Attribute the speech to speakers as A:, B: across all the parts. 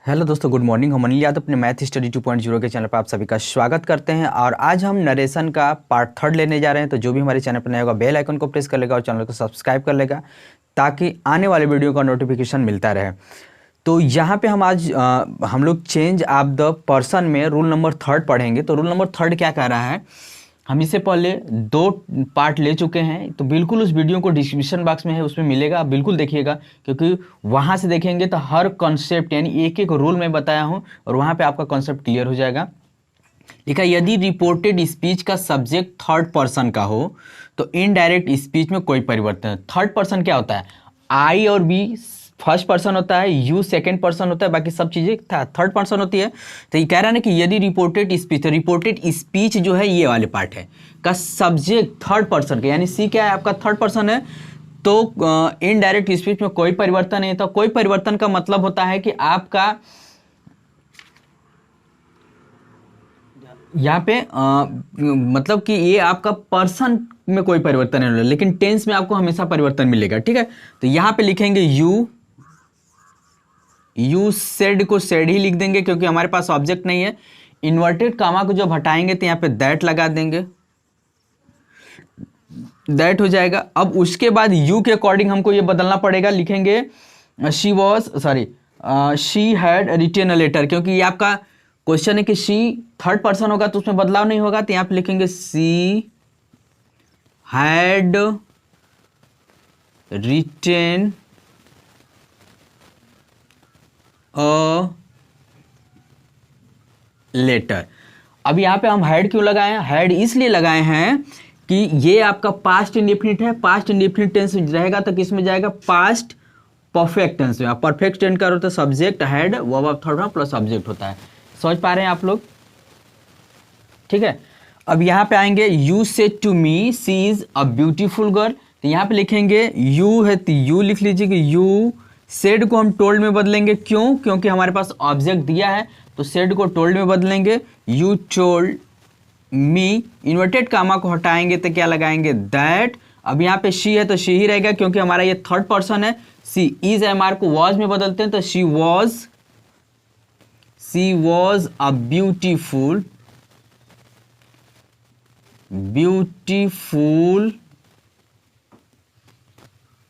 A: Hello दोस्तों, good morning. हम अनिल यादव अपने मैथ स्टडी 2.0 के चैनल पर आप सभी का स्वागत करते हैं। और आज हम नरेशन का पार्ट 3 लेने जा रहे हैं। तो जो भी हमारे चैनल पर नया होगा बेल आइकन को प्रेस कर लेगा और चैनल को सब्सक्राइब कर लेगा ताकि आने वाले वीडियो का नोटिफिकेशन मिलता रहे। तो यहाँ पे हम आज हम लोग चेंज ऑफ द पर्सन में रूल नंबर 3 पढ़ेंगे। तो रूल नंबर 3 क्या कह रहा है, हम इससे पहले 2 पार्ट ले चुके हैं। तो बिल्कुल उस वीडियो को डिस्क्रिप्शन बॉक्स में है, उसमें मिलेगा, आप बिल्कुल देखिएगा, क्योंकि वहाँ से देखेंगे तो हर कॉन्सेप्ट यानी एक एक रूल मैं बताया हूँ और वहाँ पे आपका कॉन्सेप्ट क्लियर हो जाएगा। लिखा, यदि रिपोर्टेड स्पीच का सब्जेक्ट थर्ड पर्सन का हो तो इनडायरेक्ट स्पीच में कोई परिवर्तन। थर्ड पर्सन क्या होता है? आई और बी फर्स्ट पर्सन होता है, यू सेकंड पर्सन होता है, बाकी सब चीज़ें थर्ड पर्सन होती है। तो ये कह रहा है ना कि यदि रिपोर्टेड स्पीच, तो रिपोर्टेड स्पीच जो है ये वाले पार्ट है का सब्जेक्ट थर्ड पर्सन का, यानी सी क्या है आपका? थर्ड पर्सन है। तो इनडायरेक्ट स्पीच में कोई परिवर्तन नहीं था। कोई परिवर्तन का मतलब होता है कि आपका यहाँ पे मतलब कि ये आपका पर्सन में कोई परिवर्तन नहीं होगा, लेकिन टेंस में आपको हमेशा परिवर्तन मिलेगा। ठीक है, तो यहाँ पे लिखेंगे यू सेड को सेड ही लिख देंगे क्योंकि हमारे पास ऑब्जेक्ट नहीं है। इन्वर्टेड कामा को जब हटाएंगे तो यहाँ पे दैट लगा देंगे, दैट हो जाएगा। अब उसके बाद यू के अकॉर्डिंग हमको ये बदलना पड़ेगा, लिखेंगे she had written a letter, क्योंकि ये आपका क्वेश्चन है कि शी थर्ड पर्सन होगा तो उसमें बदलाव नहीं होगा। तो यहाँ पे लिखेंगे she had written a letter. अब यहाँ पे हम हैड क्यों लगाए हैं? हैड इसलिए लगाए हैं कि ये आपका पास्ट इंडेफिनिट है। पास्ट इंडेफिनिट टेंस रहेगा तो किस में जाएगा? पास्ट परफेक्ट टेंस में। परफेक्ट टेंस का होता है subject had, verb of third plus subject होता है। समझ पा रहे हैं आप लोग? ठीक है, अब यहाँ पे आएंगे you said to me she is a beautiful girl. तो यहाँ पे लिखेंगे यू है तो यू लिख लीजिए कि यू सेड को हम टोल्ड में बदलेंगे। क्यों? क्योंकि हमारे पास ऑब्जेक्ट दिया है, तो सेड को टोल्ड में बदलेंगे। You told me, inverted comma को हटाएंगे तो क्या लगाएंगे? दैट। अब यहाँ पे शी है तो शी ही रहेगा क्योंकि हमारा ये थर्ड पर्सन है। सी इज एमआर को वॉज में बदलते हैं तो she was a beautiful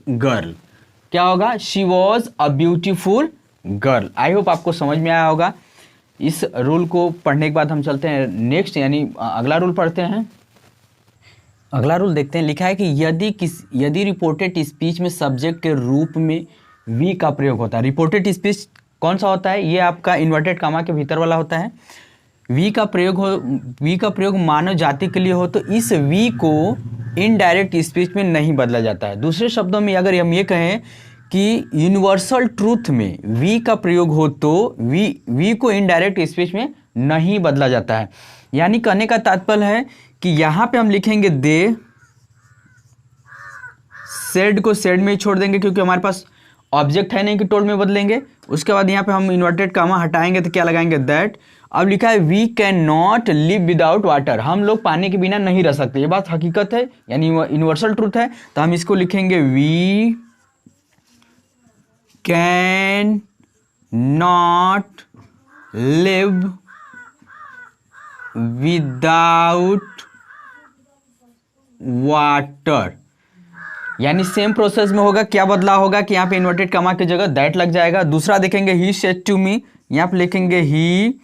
A: girl. क्या होगा? She was a beautiful girl. I hope आपको समझ में आया होगा। इस रूल को पढ़ने के बाद हम चलते हैं नेक्स्ट, यानी अगला रूल पढ़ते हैं। अगला रूल देखते हैं। लिखा है कि यदि रिपोर्टेड स्पीच में सब्जेक्ट के रूप में वी का प्रयोग होता है। रिपोर्टेड स्पीच कौन सा होता है? ये आपका इन्वर्टेड कामा के भीतर वाला होता है। वी का प्रयोग मानव जाति के लिए हो तो इस वी को इनडायरेक्ट स्पीच में नहीं बदला जाता है। दूसरे शब्दों में अगर हम ये कहें कि यूनिवर्सल ट्रूथ में वी का प्रयोग हो तो वी को इनडायरेक्ट स्पीच में नहीं बदला जाता है। यानी कहने का तात्पर्य है कि यहां पे हम लिखेंगे दे सेड को सेड में ही छोड़ देंगे क्योंकि हमारे पास ऑब्जेक्ट है नहीं कि टोल्ड में बदलेंगे। उसके बाद यहाँ पे हम इन्वर्टेड कामा हटाएंगे तो क्या लगाएंगे? दैट। अब लिखा है we can not live without water, हम लोग पानी के बिना नहीं रह सकते। ये बात हकीकत है, यानी यूनिवर्सल ट्रूथ है। तो हम इसको लिखेंगे we can not live without water. यानी सेम प्रोसेस में होगा। क्या बदलाव होगा कि यहाँ पे इन्वर्टेड कामा की जगह दैट लग जाएगा। दूसरा देखेंगे ही सेड टू मी, यहाँ पे लिखेंगे ही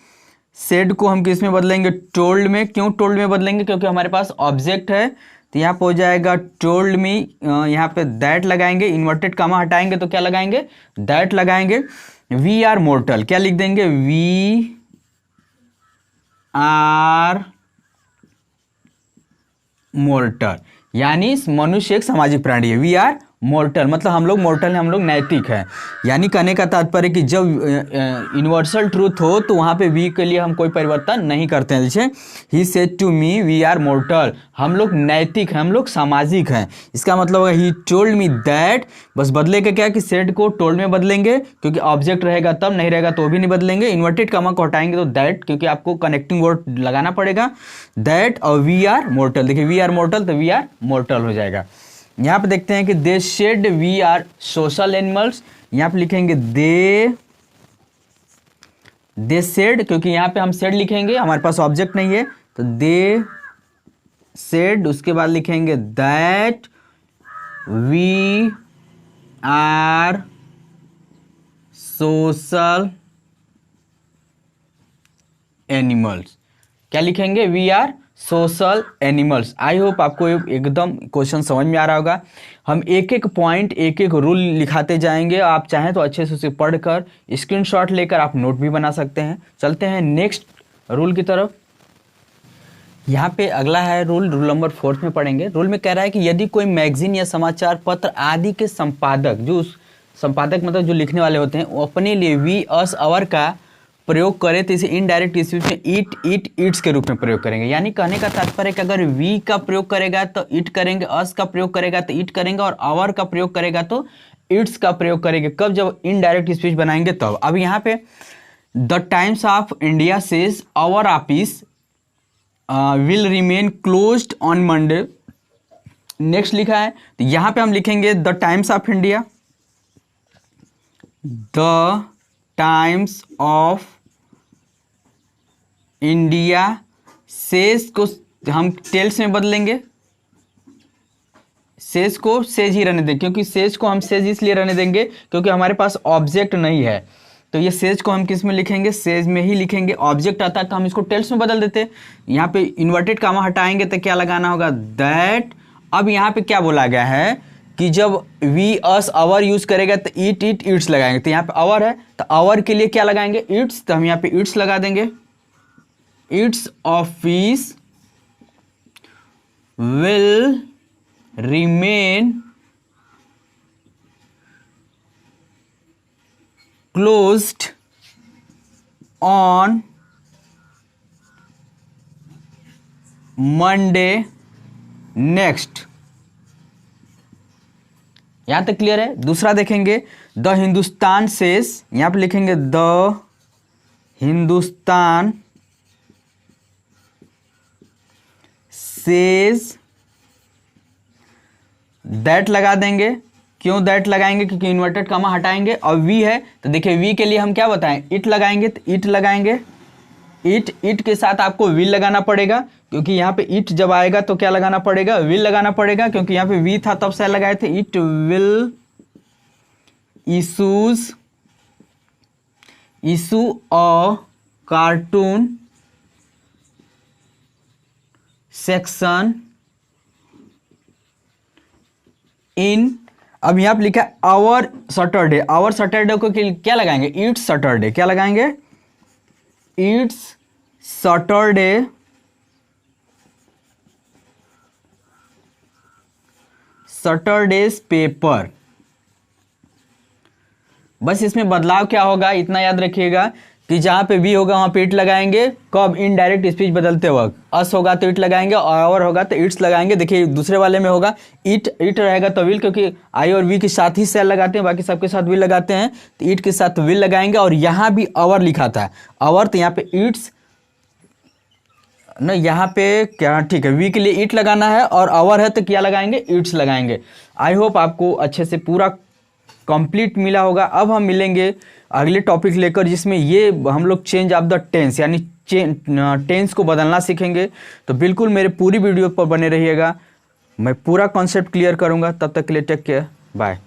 A: सेड को हम किस में बदलेंगे? टोल्ड में। क्यों टोल्ड में बदलेंगे? क्योंकि हमारे पास ऑब्जेक्ट है। तो यहाँ पे हो जाएगा टोल्ड मी, यहाँ पे दैट लगाएंगे। इन्वर्टेड कामा हटाएंगे तो क्या लगाएंगे? दैट लगाएंगे। वी आर मोर्टल, क्या लिख देंगे? वी आर मोर्टल, यानी मनुष्य एक सामाजिक प्राणी है। वी आर मोर्टल मतलब हम लोग मोर्टल हैं, हम लोग नैतिक हैं। यानी कहने का तात्पर्य कि जब यूनिवर्सल ट्रूथ हो तो वहाँ पे वी के लिए हम कोई परिवर्तन नहीं करते हैं। जैसे ही said to me we are mortal, हम लोग नैतिक हैं, हम लोग सामाजिक हैं। इसका मतलब है ही टोल्ड मी दैट, बस बदलेगा क्या कि सेड को टोल्ड में बदलेंगे क्योंकि ऑब्जेक्ट रहेगा तब, नहीं रहेगा तो भी नहीं बदलेंगे। इन्वर्टेड कामा को हटाएंगे तो दैट, क्योंकि आपको कनेक्टिंग वर्ड लगाना पड़ेगा। That or we are mortal, देखिए वी आर मोर्टल तो वी आर मोर्टल हो जाएगा। यहाँ पे देखते हैं कि दे शेड वी आर सोशल एनिमल्स, यहाँ पे लिखेंगे दे दे सेड, क्योंकि यहाँ पे हम सेड लिखेंगे, हमारे पास ऑब्जेक्ट नहीं है, तो दे सेड, उसके बाद लिखेंगे that we are social animals. क्या लिखेंगे? We are social animals. I hope आपको एकदम क्वेश्चन समझ में आ रहा होगा। हम एक एक पॉइंट, एक एक रूल लिखाते जाएंगे। आप चाहें तो अच्छे से उसे पढ़कर स्क्रीनशॉट लेकर आप नोट भी बना सकते हैं। चलते हैं नेक्स्ट रूल की तरफ। यहाँ पे अगला है रूल नंबर 4 में पढ़ेंगे। रूल में कह रहा है कि यदि कोई मैगजीन या समाचार पत्र आदि के संपादक, जो संपादक मतलब जो लिखने वाले होते हैं, वो अपने लिए वी अस अवर का प्रयोग करे तो इसे इनडायरेक्ट स्पीच में इट इट इट्स के रूप में प्रयोग करेंगे। यानी कहने का तात्पर्य है कि अगर वी का प्रयोग करेगा तो इट करेंगे, अस का प्रयोग करेगा तो इट करेंगे, और आवर का प्रयोग करेगा तो इट्स का प्रयोग करेंगे। कब? जब इनडायरेक्ट स्पीच बनाएंगे तब। अब यहाँ पे the Times of India says our office will remain closed on Monday. Next लिखा है, तो यहाँ पे हम लिखेंगे the Times of India, the Times of India says को हम टेल्स में बदलेंगे, सेज को सेज ही रहने देंगे, क्योंकि सेज को हम सेज इसलिए रहने देंगे क्योंकि हमारे पास ऑब्जेक्ट नहीं है। तो ये सेज को हम किस में लिखेंगे? सेज में ही लिखेंगे। ऑब्जेक्ट आता है तो हम इसको टेल्स में बदल देते। यहाँ पे इन्वर्टेड कामा हटाएंगे तो क्या लगाना होगा? दैट। अब यहाँ पे क्या बोला गया है कि जब वी अस अवर यूज करेगा तो इट इट इट्स लगाएंगे। तो यहाँ पे अवर है तो अवर के लिए क्या लगाएंगे? इट्स। तो हम यहाँ पे इट्स लगा देंगे। It's office will remain closed on Monday next. यहां तक क्लियर है? दूसरा देखेंगे, द हिंदुस्तान सेज, यहां पे लिखेंगे द हिंदुस्तान सेज, दैट लगा देंगे। क्यों दैट लगाएंगे? क्योंकि इन्वर्टेड कामा हटाएंगे। और वी है तो देखिए वी के लिए हम क्या बताएं? इट लगाएंगे। तो इट लगाएंगे। इट, इट के साथ आपको विल लगाना पड़ेगा, क्योंकि यहाँ पे इट जब आएगा तो क्या लगाना पड़ेगा? विल लगाना पड़ेगा, क्योंकि यहाँ पे वी था तब से लगाए थे। It will issue a cartoon section in. अब यहाँ पे लिखा है आवर सैटरडे। आवर सैटरडे को क्या लगाएंगे? It's Saturday. क्या लगाएंगे? It's Saturday Saturdays paper. बस इसमें बदलाव क्या होगा इतना याद रखिएगा कि जहां पे वी होगा वहां पे इट लगाएंगे। कब? इनडायरेक्ट स्पीच बदलते वक्त। अस होगा तो इट लगाएंगे, और होगा तो इट्स लगाएंगे। देखिए दूसरे वाले में होगा इट, इट रहेगा तो विल, क्योंकि आई और वी के साथ ही सेल लगाते हैं, बाकी सबके साथ विल लगाते हैं। तो इट के साथ विल लगाएंगे। और यहाँ भी आवर लिखा था, आवर, तो यहाँ पे इट्स ना, यहाँ पे क्या? ठीक है, वी के लिए इट लगाना है और आवर है तो क्या लगाएंगे? इट्स लगाएंगे। आई होप आपको अच्छे से पूरा कंप्लीट मिला होगा। अब हम मिलेंगे अगले टॉपिक लेकर, जिसमें ये हम लोग चेंज ऑफ द टेंस यानी टेंस को बदलना सीखेंगे। तो बिल्कुल मेरे पूरी वीडियो पर बने रहिएगा, मैं पूरा कॉन्सेप्ट क्लियर करूंगा। तब तक के लिए टेक केयर, बाय।